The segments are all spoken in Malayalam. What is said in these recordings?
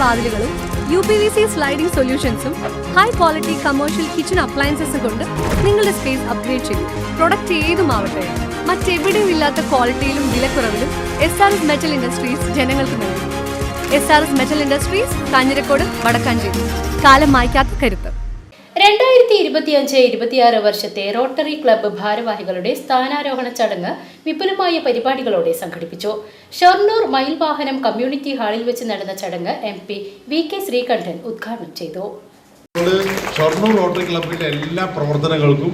വാതിലുകളും UPVC സ്ലൈഡിംഗ് സൊല്യൂഷൻസും ഹൈ ക്വാളിറ്റി കമേഴ്ഷ്യൽ കിച്ചൺ അപ്ലയൻസസും കൊണ്ട് നിങ്ങളുടെ സ്പേസ് അപ്ഗ്രേഡ് ചെയ്യും. പ്രൊഡക്റ്റ് ഏതുമാവട്ടെ, മറ്റെവിടെയും ഇല്ലാത്ത ക്വാളിറ്റിയിലും വിലക്കുറവിലും SRS മെറ്റൽ ഇൻഡസ്ട്രീസ് ജനങ്ങൾക്ക് നൽകും. SRS metal industries, Kanjirakode, Vadakkanchery. കാലം മായ്ക്കാത്ത കരുത്ത്. 2025-26 വർഷത്തെ റോട്ടറി ക്ലബ്ബ് ഭാരവാഹികളുടെ സ്ഥാനാരോഹണ ചടങ്ങ് വിപുലമായ പരിപാടികളോടെ സംഘടിപ്പിച്ചു. ഷൊർണൂർ മയിൽവാഹനം കമ്മ്യൂണിറ്റി ഹാളിൽ വെച്ച് നടന്ന ചടങ്ങ് MP VK ശ്രീകണ്ഠൻ ഉദ്ഘാടനം ചെയ്തു. ഷൊർണൂർ റോട്ടറി ക്ലബ്ബിന്റെ എല്ലാ പ്രവർത്തനങ്ങൾക്കും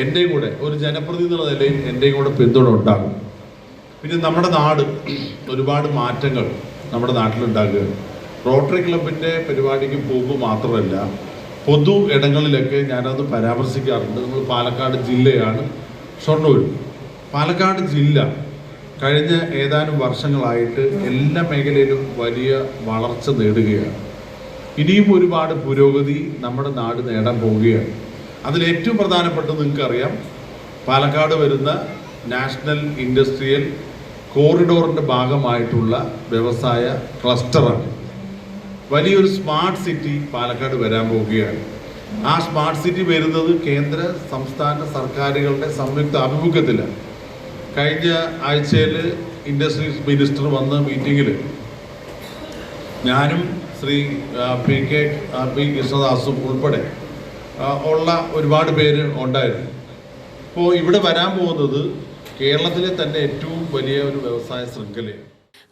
എൻ്റെ കൂടെ ഒരു ജനപ്രതിനിധി എന്ന നിലയിൽ എൻ്റെ കൂടെ പിന്തുണ ഉണ്ടാകും. പിന്നെ നമ്മുടെ നാട് ഒരുപാട് മാറ്റങ്ങൾ നമ്മുടെ നാട്ടിലുണ്ടാകുകയാണ്. റോട്ടറി ക്ലബിൻ്റെ പരിപാടിക്ക് പോകുമ്പോൾ മാത്രമല്ല, പൊതു ഇടങ്ങളിലൊക്കെ ഞാനത് പരാമർശിക്കാറുണ്ട്. നമ്മൾ പാലക്കാട് ജില്ലയാണ് ഷൊർണൂർ. പാലക്കാട് ജില്ല കഴിഞ്ഞ ഏതാനും വർഷങ്ങളായിട്ട് എല്ലാ മേഖലയിലും വലിയ വളർച്ച നേടുകയാണ്. ഇനിയും ഒരുപാട് പുരോഗതി നമ്മുടെ നാട് നേടാൻ പോവുകയാണ്. അതിലേറ്റവും പ്രധാനപ്പെട്ടത് നിങ്ങൾക്കറിയാം, പാലക്കാട് വരുന്ന നാഷണൽ ഇൻഡസ്ട്രിയൽ കോറിഡോറിൻ്റെ ഭാഗമായിട്ടുള്ള വ്യവസായ ക്ലസ്റ്ററാണ്. വലിയൊരു സ്മാർട്ട് സിറ്റി പാലക്കാട് വരാൻ പോവുകയാണ്. ആ സ്മാർട്ട് സിറ്റി വരുന്നത് കേന്ദ്ര സംസ്ഥാന സർക്കാരുകളുടെ സംയുക്ത ആഭിമുഖ്യത്തിലാണ്. കഴിഞ്ഞ ആഴ്ചയിൽ ഇൻഡസ്ട്രീസ് മിനിസ്റ്റർ വന്ന മീറ്റിങ്ങിൽ ഞാനും ശ്രീ പി കൃഷ്ണദാസും ഉൾപ്പെടെ ഉള്ള ഒരുപാട് പേര് ഉണ്ടായിരുന്നു. അപ്പോൾ ഇവിടെ വരാൻ പോകുന്നത് കേരളത്തിലെ തന്നെ ഏറ്റവും വലിയ ഒരു വ്യവസായ ശൃംഖലയാണ്.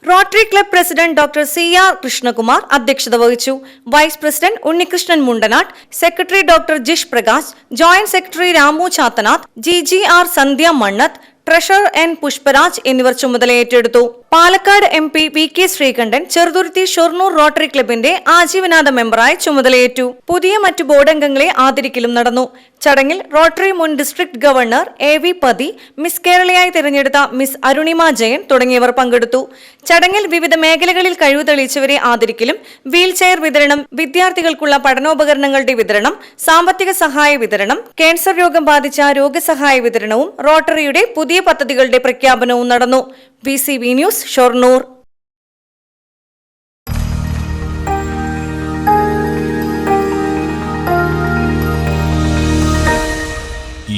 Rotary Club president doctor CR Krishnakumar അധ്യക്ഷത വഹിച്ചു. Vice president Unnikrishnan Mundanad, secretary doctor Jish Prakash, joint secretary Ramu Chathanath, GGR Sandhya Mannath, treasurer N Pushparaj എന്നിവർ ചുമതലയേറ്റെടുത്തു. Palakkad MP VK Sreekandan Cheruthuruthy Shoranur Rotary ക്ലബിന്റെ ആജീവനാന്ത മെമ്പറായി ചുമതലയേറ്റു. പുതിയ മറ്റു ബോർഡംഗങ്ങളെ ആദരിക്കലും നടന്നു. ചടങ്ങിൽ റോട്ടറി മുൻ ഡിസ്ട്രിക്ട് ഗവർണർ AV പതി, മിസ് കേരളയായി തിരഞ്ഞെടുത്ത മിസ് അരുണിമ ജയൻ തുടങ്ങിയവർ പങ്കെടുത്തു. ചടങ്ങിൽ വിവിധ മേഖലകളിൽ കഴിവ് തെളിയിച്ചവരെ ആദരിക്കലും വീൽ ചെയർ വിതരണം, വിദ്യാർത്ഥികൾക്കുള്ള പഠനോപകരണങ്ങളുടെ വിതരണം, സാമ്പത്തിക സഹായ വിതരണം, ക്യാൻസർ രോഗം ബാധിച്ച രോഗസഹായ വിതരണവും റോട്ടറിയുടെ പുതിയ പദ്ധതികളുടെ പ്രഖ്യാപനവും നടന്നു. VCV news, Shoranur.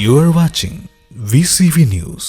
You are watching VCV News.